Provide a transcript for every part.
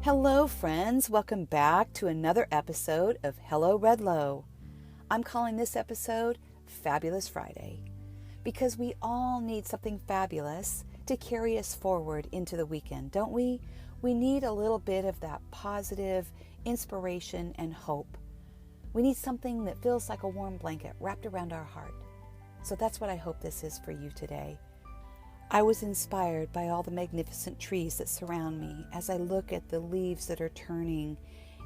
Hello, friends. Welcome back to another episode of Hello, REDLO. I'm calling this episode Fabulous Friday because we all need something fabulous to carry us forward into the weekend, don't we? We need a little bit of that positive inspiration and hope. We need something that feels like a warm blanket wrapped around our heart. So that's what I hope this is for you today. I was inspired by all the magnificent trees that surround me as I look at the leaves that are turning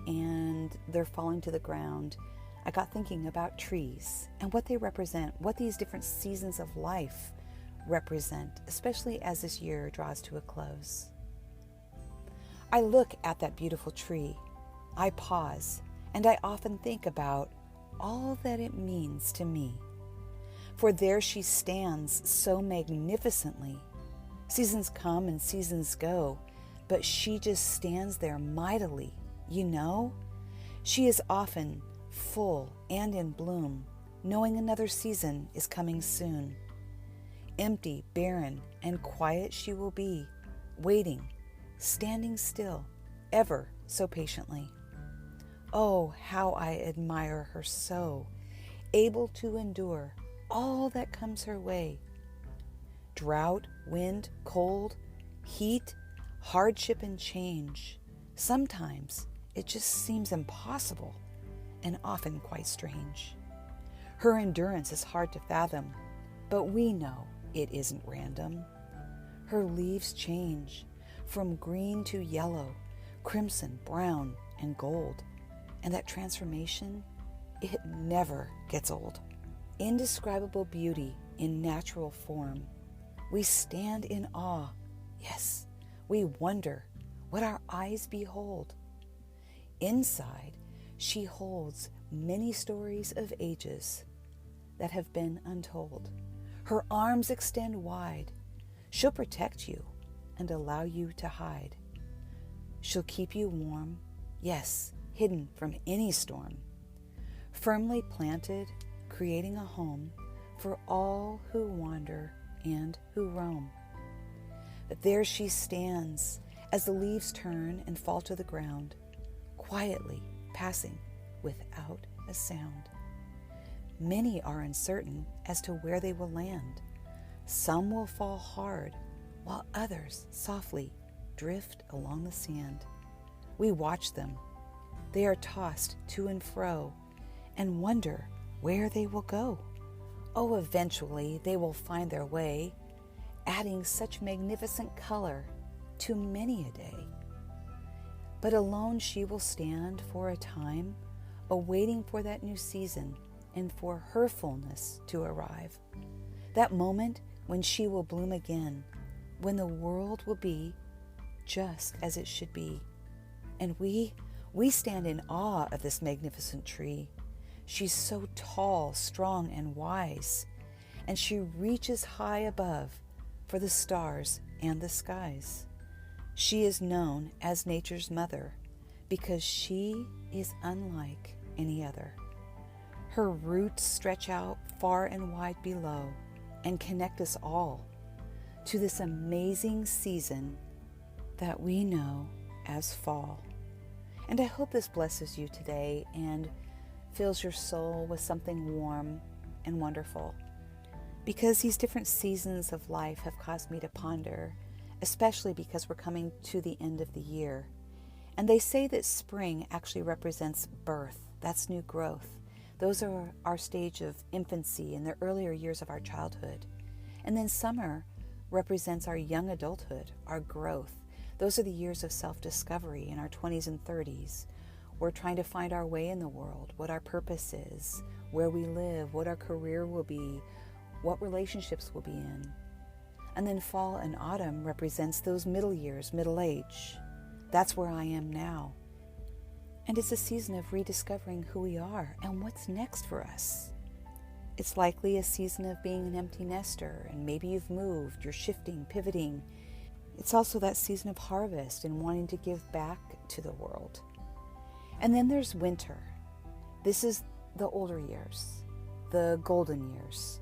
and they're falling to the ground. I got thinking about trees and what they represent, what these different seasons of life represent, especially as this year draws to a close. I look at that beautiful tree, I pause, and I often think about all that it means to me. For there she stands so magnificently. Seasons come and seasons go, but she just stands there mightily, you know? She is often full and in bloom, knowing another season is coming soon. Empty, barren, and quiet she will be, waiting, standing still, ever so patiently. Oh, how I admire her so, able to endure all that comes her way. Drought, wind, cold, heat, hardship, and change. Sometimes it just seems impossible and often quite strange. Her endurance is hard to fathom, but we know it isn't random. Her leaves change from green to yellow, crimson, brown, and gold. And that transformation, it never gets old. Indescribable beauty in natural form. We stand in awe. Yes, we wonder what our eyes behold. Inside, she holds many stories of ages that have been untold. Her arms extend wide. She'll protect you and allow you to hide. She'll keep you warm, yes, hidden from any storm. Firmly planted, creating a home for all who wander and who roam. But there she stands as the leaves turn and fall to the ground, quietly passing without a sound. Many are uncertain as to where they will land. Some will fall hard, while others softly drift along the sand. We watch them. They are tossed to and fro and wonder where they will go. Oh, eventually they will find their way, adding such magnificent color to many a day. But alone she will stand for a time, awaiting for that new season and for her fullness to arrive. That moment when she will bloom again, when the world will be just as it should be. And we stand in awe of this magnificent tree. She's so tall, strong, and wise, and she reaches high above for the stars and the skies. She is known as nature's mother because she is unlike any other. Her roots stretch out far and wide below and connect us all to this amazing season that we know as fall. And I hope this blesses you today and fills your soul with something warm and wonderful. Because these different seasons of life have caused me to ponder, especially because we're coming to the end of the year. And they say that spring actually represents birth. That's new growth. Those are our stage of infancy and the earlier years of our childhood. And then summer represents our young adulthood, our growth. Those are the years of self-discovery in our 20s and 30s. We're trying to find our way in the world, what our purpose is, where we live, what our career will be, what relationships we'll be in. And then fall and autumn represents those middle years, middle age. That's where I am now. And it's a season of rediscovering who we are and what's next for us. It's likely a season of being an empty nester, and maybe you've moved, you're shifting, pivoting. It's also that season of harvest and wanting to give back to the world. And then there's winter. This is the older years, the golden years.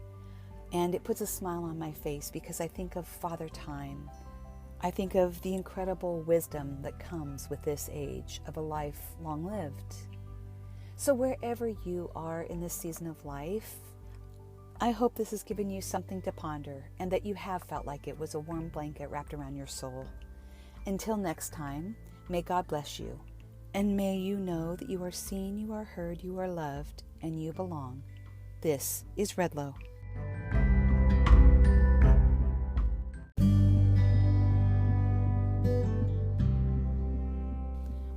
And it puts a smile on my face because I think of Father Time I think of the incredible wisdom that comes with this age of a life long lived. So wherever you are in this season of life, I hope this has given you something to ponder and that you have felt like it was a warm blanket wrapped around your soul. Until next time, may God bless you, and may you know that you are seen, you are heard, you are loved, and you belong. This is REDLO.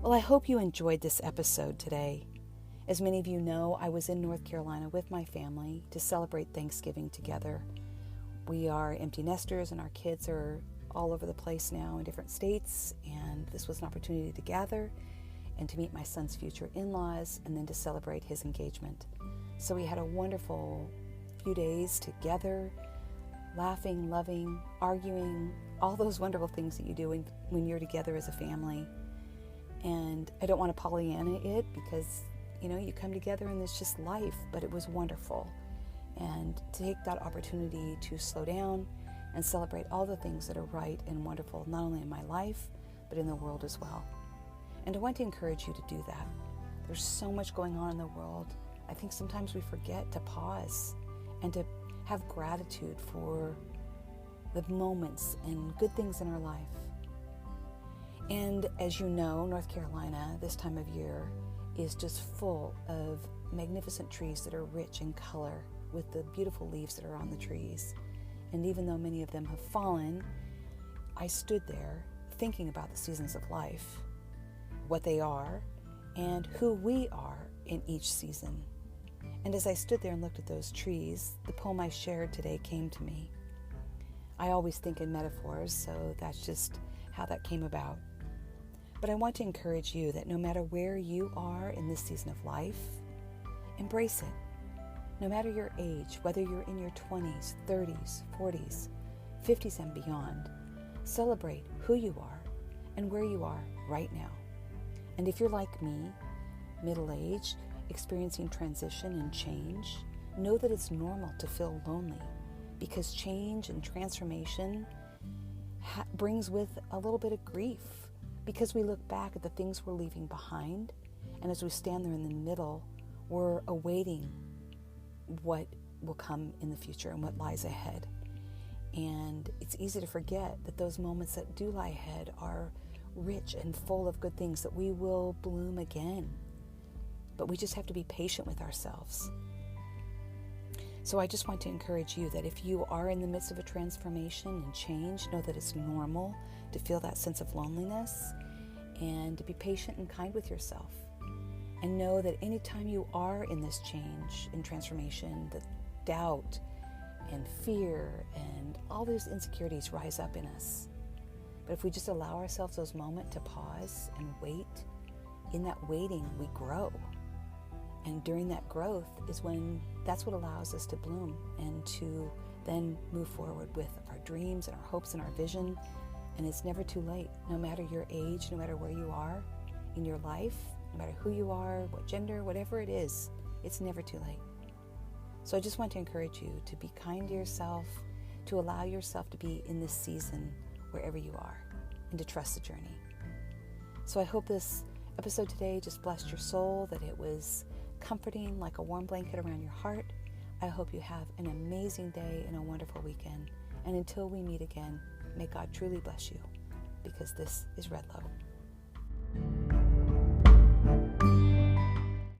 Well, I hope you enjoyed this episode today. As many of you know, I was in North Carolina with my family to celebrate Thanksgiving together. We are empty nesters and our kids are all over the place now in different states, and this was an opportunity to gather and to meet my son's future in-laws and then to celebrate his engagement. So we had a wonderful few days together, laughing, loving, arguing, all those wonderful things that you do when you're together as a family. And I don't want to Pollyanna it because, you come together and it's just life, but it was wonderful. And to take that opportunity to slow down and celebrate all the things that are right and wonderful, not only in my life, but in the world as well. And I want to encourage you to do that. There's so much going on in the world. I think sometimes we forget to pause and to have gratitude for the moments and good things in our life. And as you know, North Carolina, this time of year, is just full of magnificent trees that are rich in color with the beautiful leaves that are on the trees. And even though many of them have fallen, I stood there thinking about the seasons of life, what they are, and who we are in each season. And as I stood there and looked at those trees, the poem I shared today came to me. I always think in metaphors, so that's just how that came about. But I want to encourage you that no matter where you are in this season of life, embrace it. No matter your age, whether you're in your 20s, 30s, 40s, 50s and beyond, celebrate who you are and where you are right now. And if you're like me, middle-aged, experiencing transition and change, know that it's normal to feel lonely because change and transformation brings with a little bit of grief. Because we look back at the things we're leaving behind, and as we stand there in the middle, we're awaiting what will come in the future and what lies ahead. And it's easy to forget that those moments that do lie ahead are rich and full of good things, that we will bloom again. But we just have to be patient with ourselves. So I just want to encourage you that if you are in the midst of a transformation and change, know that it's normal to feel that sense of loneliness and to be patient and kind with yourself. And know that anytime you are in this change and transformation, the doubt and fear and all those insecurities rise up in us. But if we just allow ourselves those moments to pause and wait, in that waiting we grow. And during that growth is when that's what allows us to bloom and to then move forward with our dreams and our hopes and our vision. And it's never too late, no matter your age, no matter where you are in your life, no matter who you are, what gender, whatever it is, it's never too late. So I just want to encourage you to be kind to yourself, to allow yourself to be in this season wherever you are, and to trust the journey. So I hope this episode today just blessed your soul, that it was comforting like a warm blanket around your heart. I hope you have an amazing day and a wonderful weekend. And until we meet again, may God truly bless you, because this is REDLO.